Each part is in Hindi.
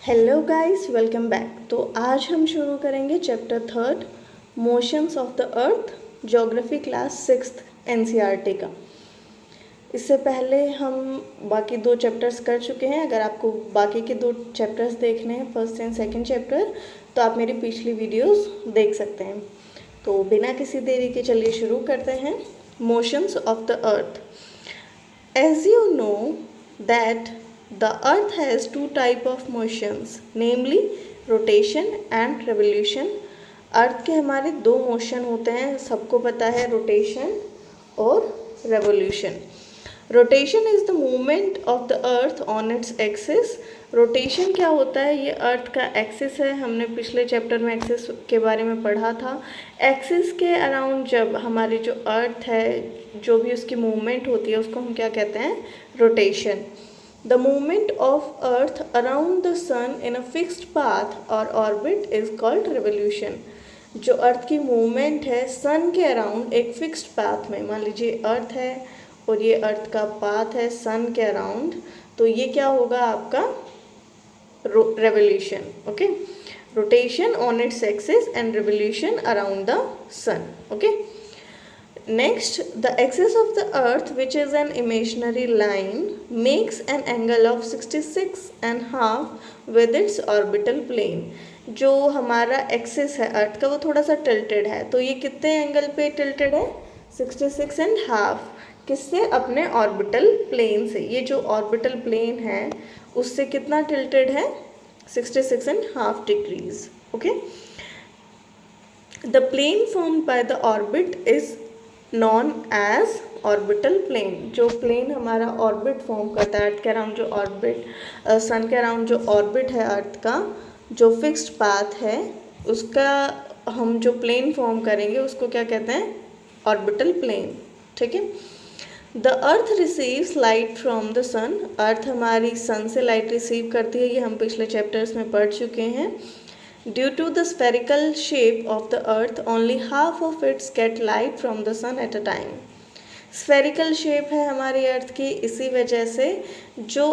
Hello guys, welcome back. तो आज हम शुरू करेंगे chapter 3 motions of the earth, geography class 6th NCERT का। इससे पहले हम बाकी 2 चैप्टर्स कर चुके हैं। अगर आपको बाकी के 2 चैप्टर्स देखने हैं, फर्स्ट एंड सेकंड चैप्टर, तो आप मेरी पिछली वीडियोस देख सकते हैं। तो बिना किसी देरी के चलिए शुरू करते हैं। Motions of the earth. As you know that the earth has 2 type of motions, namely rotation and revolution। अर्थ के हमारे 2 मोशन होते हैं, सबको पता है, रोटेशन और revolution. Rotation is the movement of the earth on its axis. Rotation क्या होता है? ये अर्थ का एक्सिस है। हमने पिछले चैप्टर में एक्सिस के बारे में पढ़ा था। एक्सिस के अराउंड जब हमारी जो अर्थ है, जो भी उसकी मूवमेंट होती है, उसको हम क्या कहते हैं? Rotation. The movement of Earth around the Sun in a fixed path or orbit is called revolution। जो अर्थ की मूवमेंट है सन के अराउंड एक फिक्स्ड पाथ में, मान लीजिए अर्थ है और ये अर्थ का पाथ है सन के अराउंड, तो ये क्या होगा आपका? Revolution. Okay, rotation on its axis and revolution around the sun. Okay, next, the axis of the earth, which is an imaginary line, makes an angle of 66.5 with its orbital plane। जो हमारा एक्सिस है अर्थ का वो थोड़ा सा टिल्टेड है, तो ये कितने एंगल पे टिल्टेड है? 66.5। किससे? अपने ऑर्बिटल प्लेन से। ये जो ऑर्बिटल प्लेन है उससे कितना टिल्टेड है? 66.5 degrees. Okay, the plane formed by the orbit is known as orbital plane. जो प्लेन हमारा ऑर्बिट फॉर्म करता है अर्थ के अराउंड, जो ऑर्बिट सन के अराउंड जो ऑर्बिट है अर्थ का, जो फिक्स्ड पाथ है, उसका हम जो प्लेन फॉर्म करेंगे उसको क्या कहते हैं? Orbital plane. ठीक है। The earth receives light from the sun. Earth हमारी सन से लाइट रिसीव करती है, ये हम पिछले चैप्टर्स में पढ़ चुके हैं। Due to the spherical shape of the earth, only half of it get light from the sun at a time। Spherical shape है हमारी अर्थ की, इसी वजह से जो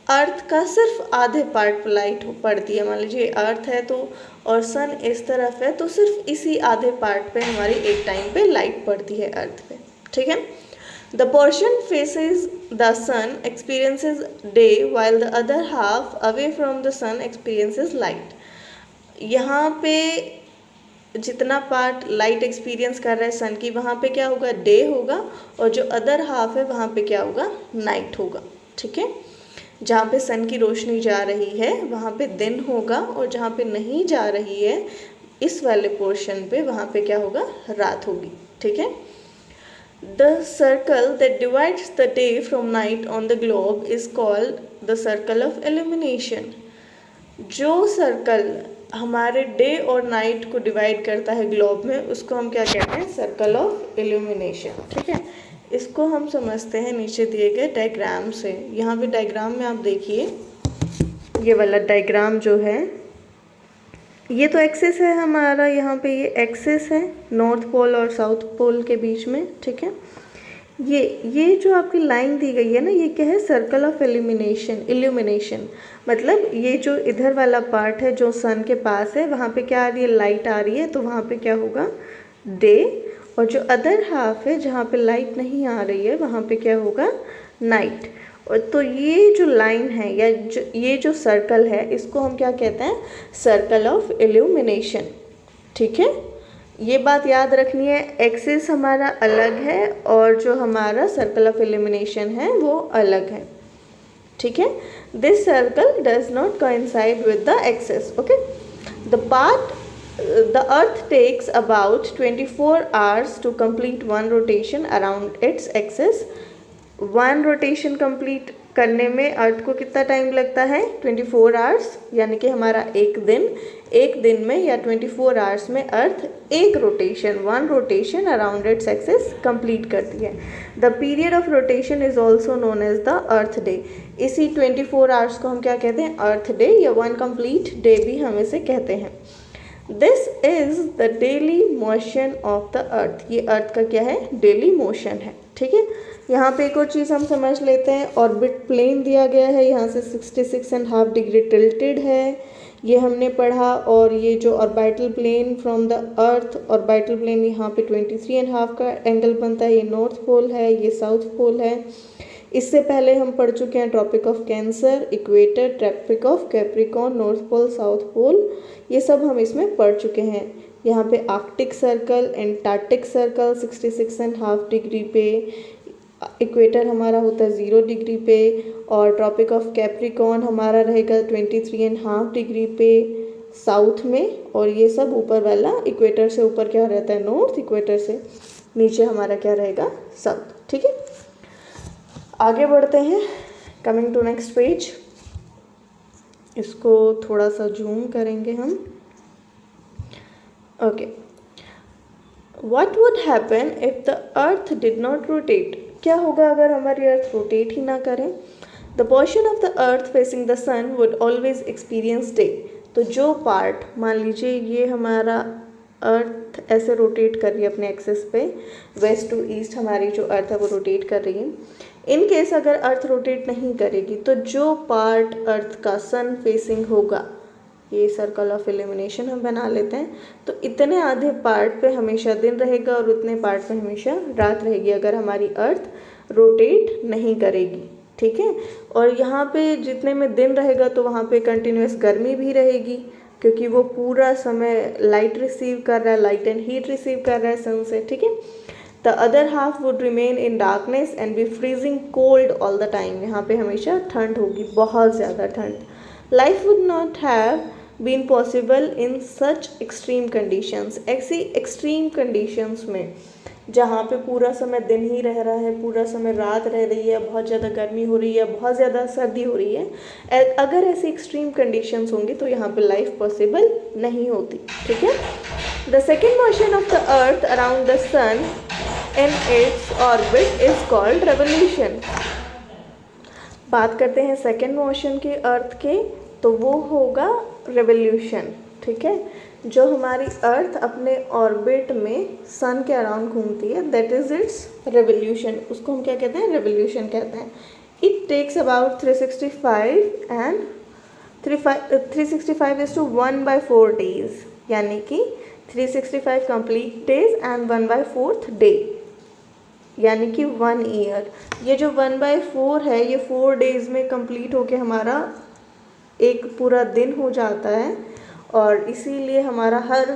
अर्थ का सिर्फ आधे पार्ट पर लाइट पड़ती है। मान लीजिए अर्थ है तो और सन इस तरफ है, तो सिर्फ इसी आधे पार्ट पे हमारी एक टाइम पे लाइट पड़ती है अर्थ पे। ठीक है। The portion faces the sun experiences day while the other half away from the sun experiences light। यहाँ पे जितना पार्ट लाइट एक्सपीरियंस कर रहा है सन की, वहाँ पे क्या होगा? डे होगा, और जो अदर हाफ है वहाँ पे क्या होगा? नाइट होगा। ठीक है। जहाँ पे सन की रोशनी जा रही है वहाँ पे दिन होगा, और जहाँ पे नहीं जा रही है इस वाले पोर्शन पे, वहाँ पे क्या होगा? रात होगी। ठीक है। The circle that divides the day from night on the globe is called the circle of illumination. जो सर्कल हमारे डे और नाइट को डिवाइड करता है ग्लोब में, उसको हम क्या कहते हैं? Circle of illumination. ठीक है। इसको हम समझते हैं नीचे दिए गए डायग्राम से। यहाँ पे डायग्राम में आप देखिए, ये वाला डायग्राम जो है, ये तो एक्सिस है हमारा, यहाँ पे ये एक्सिस है नॉर्थ पोल और साउथ पोल के बीच में। ठीक है। ये जो आपकी लाइन दी गई है ना, ये क्या है? Circle of illumination. मतलब ये जो इधर वाला पार्ट है जो सन के पास है, वहाँ पे क्या आ रही है? लाइट आ रही है, तो वहाँ पे क्या होगा? डे। और जो अदर हाफ है जहाँ पे लाइट नहीं आ रही है, वहाँ पे क्या होगा? नाइट। और तो ये जो लाइन है या ये जो सर्कल है, इसको हम क्या कहते हैं? Circle of illumination. ठीक है। ये बात याद रखनी है, एक्सिस हमारा अलग है और जो हमारा सर्कल ऑफ इल्यूमिनेशन है वो अलग है। ठीक है। This circle does not coincide with the axis. Okay, the earth takes about 24 hours to complete one rotation around its axis. One rotation complete करने में अर्थ को कितना टाइम लगता है? 24 आवर्स, यानी कि हमारा एक दिन में या 24 आवर्स में अर्थ एक rotation, one rotation around its axis complete करती है। The period of rotation is also known as the earth day. इसी 24 आवर्स को हम क्या कहते हैं? अर्थ डे या वन कंप्लीट डे भी हम इसे कहते हैं। This is the daily motion of the earth. ये अर्थ का क्या है? डेली मोशन है। ठीक है। यहाँ पे एक और चीज़ हम समझ लेते हैं, ऑर्बिट प्लेन दिया गया है, यहाँ से 66.5 डिग्री टिल्टेड है, ये हमने पढ़ा। और ये जो orbital plane from the earth, orbital plane यहाँ पे 23.5 का एंगल बनता है, ये नॉर्थ पोल है, ये साउथ पोल है। इससे पहले हम पढ़ चुके हैं tropic of cancer, equator, tropic of capricorn, north pole, south pole, ये सब हम इसमें पढ़ चुके हैं। यहाँ पे arctic circle, antarctic circle 66.5 degree पे, इक्वेटर हमारा होता है 0 डिग्री पे, और ट्रॉपिक ऑफ कैप्रिकॉर्न हमारा रहेगा 23.5 डिग्री पे साउथ में, और ये सब ऊपर वाला इक्वेटर से ऊपर क्या रहता है नॉर्थ, इक्वेटर से नीचे हमारा क्या रहेगा साउथ। ठीक है, आगे बढ़ते हैं। कमिंग टू नेक्स्ट पेज, इसको थोड़ा सा जूम करेंगे हम। Okay, what would happen if the earth did not rotate? क्या होगा अगर हमारी अर्थ रोटेट ही ना करें? The portion of the earth facing the sun would always experience day. तो जो पार्ट, मान लीजिए ये हमारा अर्थ ऐसे रोटेट कर रही है अपने एक्सिस पे, वेस्ट टू ईस्ट हमारी जो अर्थ है वो रोटेट कर रही है। इन केस अगर अर्थ रोटेट नहीं करेगी तो जो पार्ट अर्थ का सन फेसिंग होगा, ये सर्कल ऑफ इल्यूमिनेशन हम बना लेते हैं, तो इतने आधे पार्ट पे हमेशा दिन रहेगा और उतने पार्ट पे हमेशा रात रहेगी अगर हमारी अर्थ रोटेट नहीं करेगी। ठीक है, और यहाँ पे जितने में दिन रहेगा तो वहाँ पे कंटिन्यूस गर्मी भी रहेगी, क्योंकि वो पूरा समय लाइट रिसीव कर रहा है, लाइट एंड हीट रिसीव कर रहा है सन से। ठीक है, the other half would remain in darkness and be freezing cold all the time. यहाँ पे हमेशा ठंड होगी, बहुत ज़्यादा ठंड। Life would not have been possible in such extreme conditions. ऐसी एक्सट्रीम कंडीशंस में जहाँ पे पूरा समय दिन ही रह रहा है, पूरा समय रात रह रही है, बहुत ज़्यादा गर्मी हो रही है, बहुत ज़्यादा सर्दी हो रही है, अगर ऐसी एक्सट्रीम कंडीशंस होंगी तो यहाँ पे लाइफ पॉसिबल नहीं होती। ठीक है, the second motion of the earth around the sun in its orbit is called revolution. बात करते हैं सेकेंड मोशन के अर्थ के, तो वो होगा रेवोल्यूशन। ठीक है, जो हमारी अर्थ अपने ऑर्बिट में सन के अराउंड घूमती है, दैट इज इट्स रेवोल्यूशन। उसको हम क्या कहते हैं? रेवोल्यूशन कहते हैं। It takes about 365 and 365 is to 1/4 days, यानी कि 365 कंप्लीट डेज एंड 1/4 डे, यानी कि 1 ईयर। ये जो 1/4 है ये 4 डेज में कंप्लीट होके हमारा एक पूरा दिन हो जाता है, और इसीलिए हमारा हर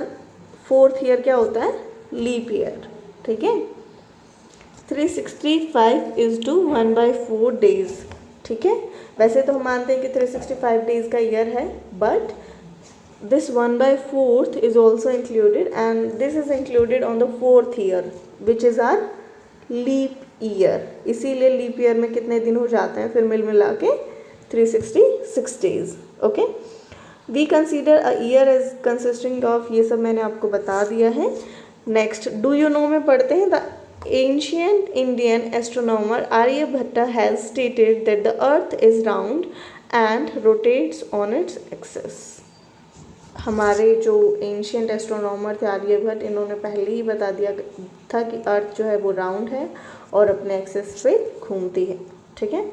4th ईयर क्या होता है? Leap year. ठीक है, 365 इज टू 1/4 डेज। ठीक है, वैसे तो हम मानते हैं कि 365 डेज का ईयर है, but this 1/4 is also included, and this is included on the 4th year which is our leap year। इसीलिए लीप ईयर में कितने दिन हो जाते हैं फिर मिल मिला के? 366 days। Okay, we consider a year as consisting of, ये सब मैंने आपको बता दिया है। नेक्स्ट, डू यू नो में पढ़ते हैं, the ancient Indian astronomer Aryabhatta has stated that the earth is round and rotates on its axis. हमारे जो एंशियंट एस्ट्रोनॉमर थे आर्यभट्ट, इन्होंने पहले ही बता दिया था कि अर्थ जो है वो राउंड है और अपने एक्सिस पे घूमती है। ठीक है,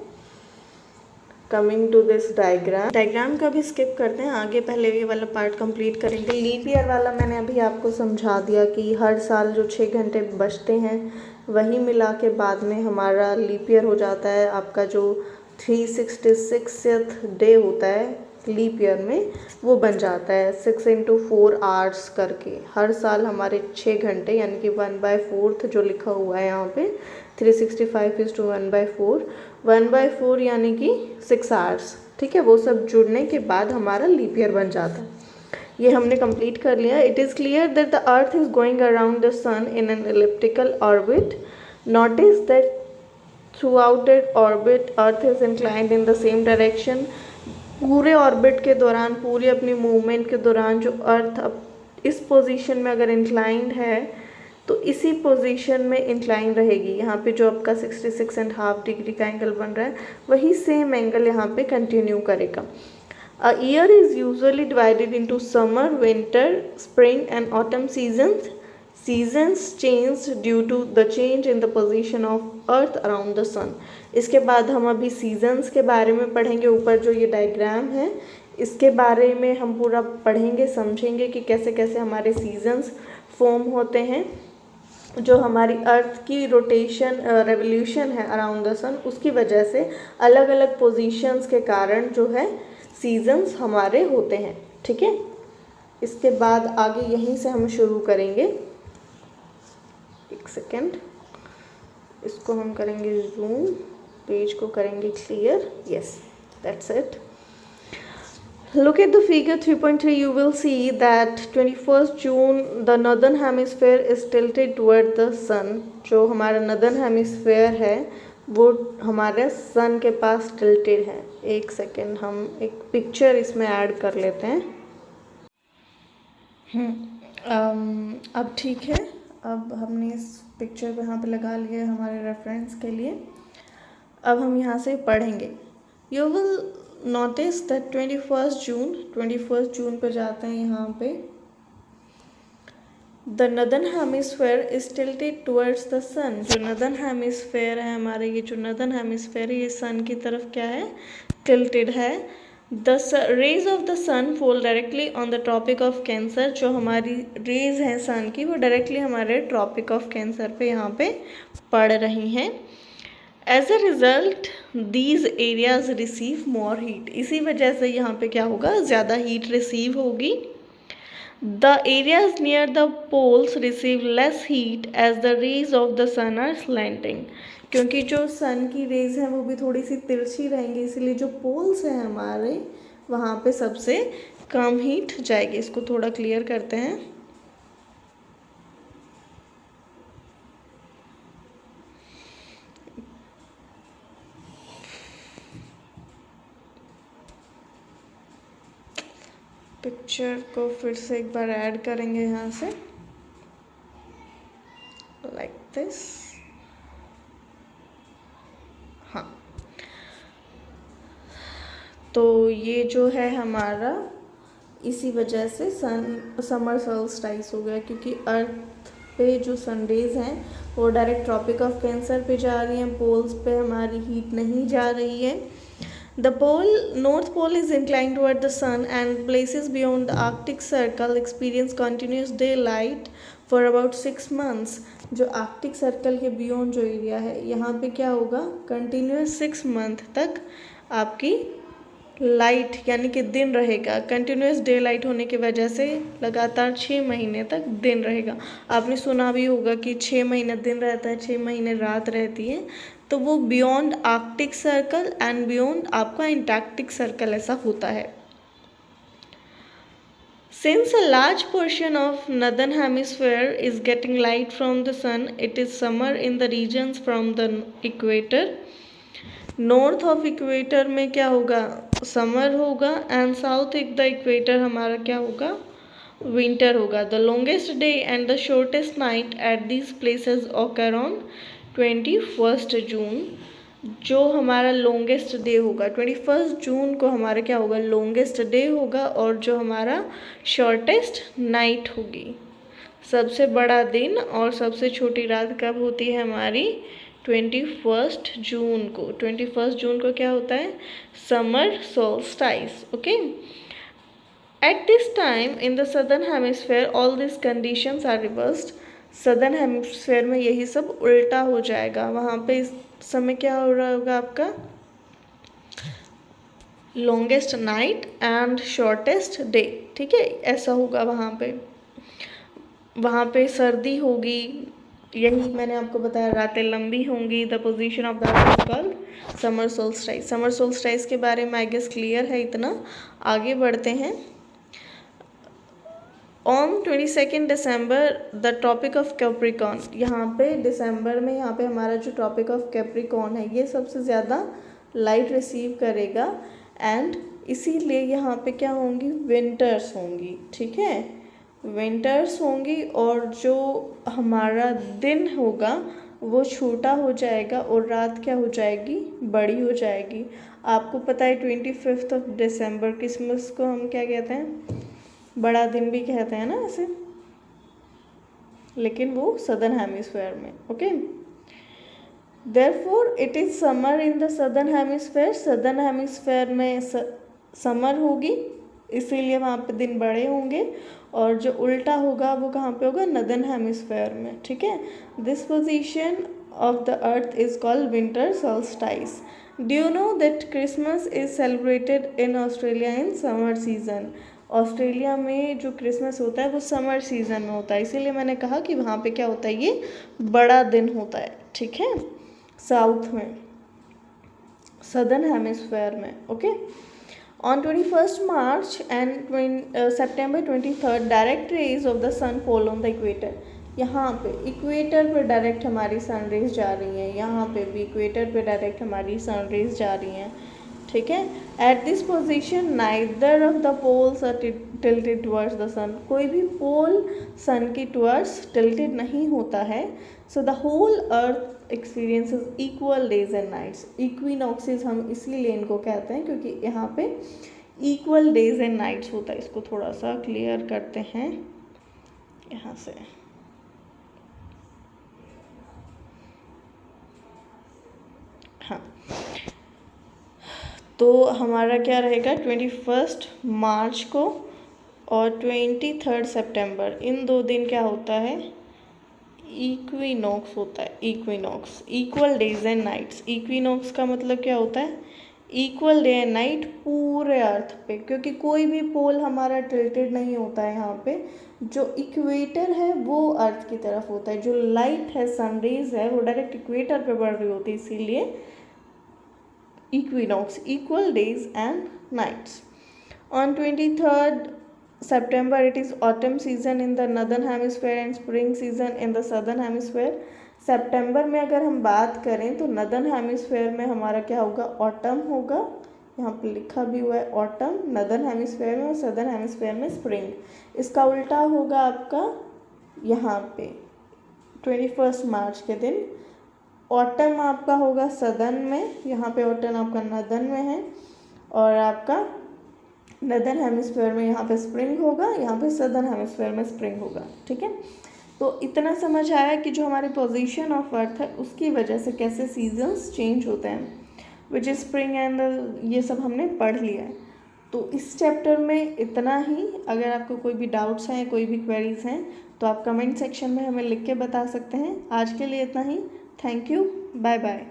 कमिंग टू दिस डायग्राम का भी स्किप करते हैं, आगे पहले ये वाला पार्ट कंप्लीट करेंगे। लीप ईयर वाला मैंने अभी आपको समझा दिया कि हर साल जो 6 घंटे बचते हैं वही मिला के बाद में हमारा लीप ईयर हो जाता है। आपका जो 366th डे होता है लीप ईयर में वो बन जाता है 6 × 4 आवर्स करके। हर साल हमारे 6 घंटे यानी कि 1/4 जो लिखा हुआ है यहाँ पे 365 इज टू 1/4, 1/4 यानी कि 6 आवर्स। ठीक है, वो सब जुड़ने के बाद हमारा लीप ईयर बन जाता है। ये हमने कंप्लीट कर लिया। It is clear that the earth is going around the sun in an elliptical orbit. Notice that throughout it orbit earth is inclined in the same direction. पूरे ऑर्बिट के दौरान, पूरी अपनी मूवमेंट के दौरान जो अर्थ अब इस पोजीशन में अगर इंक्लाइंड है तो इसी पोजीशन में इंक्लाइन रहेगी। यहाँ पे जो आपका 66.5 डिग्री का एंगल बन रहा है वही सेम एंगल यहाँ पे कंटिन्यू करेगा। A year is usually divided into summer, winter, spring and autumn seasons. Seasons change due to the change in the position of earth around the sun. इसके बाद हम अभी सीजन्स के बारे में पढ़ेंगे। ऊपर जो ये डायग्राम है इसके बारे में हम पूरा पढ़ेंगे, समझेंगे कि कैसे कैसे हमारे सीजन्स फॉर्म होते हैं। जो हमारी अर्थ की रोटेशन रेवोल्यूशन है अराउंड द सन, उसकी वजह से अलग अलग पोजीशंस के कारण जो है सीजन्स हमारे होते हैं। ठीक है, इसके बाद आगे यहीं से हम शुरू करेंगे। एक सेकेंड, इसको हम करेंगे जूम, पेज को करेंगे clear. Yes, that's it. Look at the figure 3.3. You will see that 21st June the northern hemisphere is tilted toward the sun. जो हमारा northern hemisphere है वो हमारे sun के पास tilted है। एक सेकेंड, हम एक पिक्चर इसमें ऐड कर लेते हैं। अब ठीक है, अब हमने इस पिक्चर को यहाँ पे लगा लिया हमारे रेफरेंस के लिए। अब हम यहाँ से पढ़ेंगे। You will notice that 21st जून पे जाते हैं यहाँ पे। The northern hemisphere is tilted towards the sun। जो northern hemisphere है हमारे, ये जो northern hemisphere है ये sun की तरफ क्या है, tilted है। The rays of the sun fall directly on the tropic of Cancer। जो हमारी rays हैं sun की वो directly हमारे tropic of Cancer पे यहाँ पे पड़ रही हैं। As a result, these areas receive more heat। इसी वजह से यहाँ पे क्या होगा, ज़्यादा हीट रिसीव होगी। The areas near the poles receive less heat as the rays of the sun are slanting। क्योंकि जो सन की रेज हैं वो भी थोड़ी सी तिरछी रहेंगी, इसलिए जो पोल्स हैं हमारे वहाँ पे सबसे कम हीट जाएगी। इसको थोड़ा क्लियर करते हैं। पिक्चर को फिर से एक बार ऐड करेंगे यहाँ से, लाइक दिस। हाँ, तो ये जो है हमारा इसी वजह से समर सोल्स्टिस हो गया, क्योंकि अर्थ पे जो सनरेज हैं वो डायरेक्ट ट्रॉपिक ऑफ कैंसर पे जा रही हैं, पोल्स पे हमारी हीट नहीं जा रही है। The North Pole is inclined toward the sun and places beyond the Arctic Circle experience continuous daylight for about 6 months। जो आर्कटिक सर्कल के बियॉन्ड जो एरिया है यहाँ पे क्या होगा, कंटिन्यूस 6 मंथ तक आपकी लाइट यानी कि दिन रहेगा। कंटिन्यूस डे लाइट होने की वजह से लगातार 6 महीने तक दिन रहेगा। आपने सुना भी होगा कि 6 महीने दिन रहता है, 6 महीने रात रहती है। तो वो beyond Arctic circle and beyond आपका एंटार्क्टिक सर्कल ऐसा होता है। Since a large portion of northern hemisphere is getting light from the sun, it is summer in the regions from the equator। North of equator में क्या होगा, समर होगा, एंड साउथ द इक्वेटर हमारा क्या होगा, विंटर होगा। The longest day and the shortest night at these places occur on 21 जून। जो हमारा लॉन्गेस्ट डे होगा 21 जून को हमारा क्या होगा, लॉन्गेस्ट डे होगा, और जो हमारा शॉर्टेस्ट नाइट होगी। सबसे बड़ा दिन और सबसे छोटी रात कब होती है हमारी, 21 जून को। 21 जून को क्या होता है, summer solstice. Okay, at this time in the southern hemisphere all this conditions are reversed. Southern hemisphere में यही सब उल्टा हो जाएगा। वहाँ पे इस समय क्या हो रहा होगा, आपका longest night and shortest day. ठीक है, ऐसा होगा। वहाँ पे सर्दी होगी, यही मैंने आपको बताया, रातें लंबी होंगी। The position of the earth is called summer solstice. Summer solstice के बारे में आई गेस क्लियर है इतना। आगे बढ़ते हैं। On 22 December the tropic of capricorn. यहाँ पे दिसंबर में यहाँ पे हमारा जो ट्रॉपिक ऑफ कैप्रिकॉर्न है ये सबसे ज़्यादा लाइट रिसीव करेगा, एंड इसीलिए यहाँ पे क्या होंगी, विंटर्स होंगी। ठीक है, विंटर्स होंगी, और जो हमारा दिन होगा वो छोटा हो जाएगा और रात क्या हो जाएगी, बड़ी हो जाएगी। आपको पता है 25 दिसंबर क्रिसमस को हम क्या कहते हैं, बड़ा दिन भी कहते हैं ना ऐसे। लेकिन वो सदर्न हेमिस्फेयर में। Okay, therefore it is summer in the southern hemisphere, southern hemisphere में समर होगी, इसीलिए वहाँ पे दिन बड़े होंगे, और जो उल्टा होगा वो कहाँ पे होगा, नदर्न हेमिस्फेयर में। ठीक है, this position of the earth is called winter solstice. Do you know that Christmas is celebrated in Australia in summer season. Australia में जो क्रिसमस होता है वो समर सीजन में होता है, इसीलिए मैंने कहा कि वहाँ पे क्या होता है, ये बड़ा दिन होता है। ठीक है, साउथ में, सदर्न हेमिस्फेयर में। Okay, On 21st March and September 23rd, direct rays of the sun fall on the equator. यहाँ पे इक्वेटर पे डायरेक्ट हमारी सन रेज जा रही हैं, यहाँ पे भी इक्वेटर पे डायरेक्ट हमारी सन रेज जा रही हैं। ठीक है, at this position neither of the poles are tilted towards the sun, कोई भी पोल सन की टुवर्ड्स टिल्टेड नहीं होता है। So the whole earth experiences equal days and nights. Equinoxes हम इसीलिए इनको कहते हैं क्योंकि यहाँ पे इक्वल डेज एंड नाइट्स होता है। इसको थोड़ा सा क्लियर करते हैं यहाँ से। हाँ, तो हमारा क्या रहेगा, 21 मार्च को और 23 सितंबर, इन 2 दिन क्या होता है, इक्विनॉक्स होता है। Equinox, equal days and nights. Equinox का मतलब क्या होता है, इक्वल डे एंड नाइट पूरे अर्थ पे, क्योंकि कोई भी पोल हमारा टिल्टेड नहीं होता है यहाँ पे। जो इक्वेटर है वो अर्थ की तरफ होता है, जो लाइट है, सनरेज है, वो डायरेक्ट इक्वेटर पे बढ़ रही होती है, इसीलिए equinox, equal days and nights. On 23rd September it is autumn season in the northern hemisphere and spring season in the southern hemisphere. सितंबर में अगर हम बात करें तो नदर्न हेमिस्फेयर में हमारा क्या होगा, ऑटम होगा, यहाँ पे लिखा भी हुआ है ऑटम नदर्न हेमिस्फेयर में, और सदर्न हेमिस्फेयर में स्प्रिंग। इसका उल्टा होगा आपका यहाँ पे 21 मार्च के दिन ऑटम आपका होगा सदर्न में, यहाँ पे ऑटम आपका नदर्न में है, और आपका नदर्न हेमिस्फेयर में यहाँ पे स्प्रिंग होगा, यहाँ पे सदर्न हेमिस्फेयर में स्प्रिंग होगा। ठीक है, तो इतना समझ आया कि जो हमारी पोजीशन ऑफ अर्थ है उसकी वजह से कैसे सीजन्स चेंज होते हैं, विच इज स्प्रिंग एंड ये सब हमने पढ़ लिया है। तो इस चैप्टर में इतना ही। अगर आपको कोई भी डाउट्स हैं, कोई भी क्वेरीज हैं, तो आप कमेंट सेक्शन में हमें लिख के बता सकते हैं। आज के लिए इतना ही। Thank you, bye bye.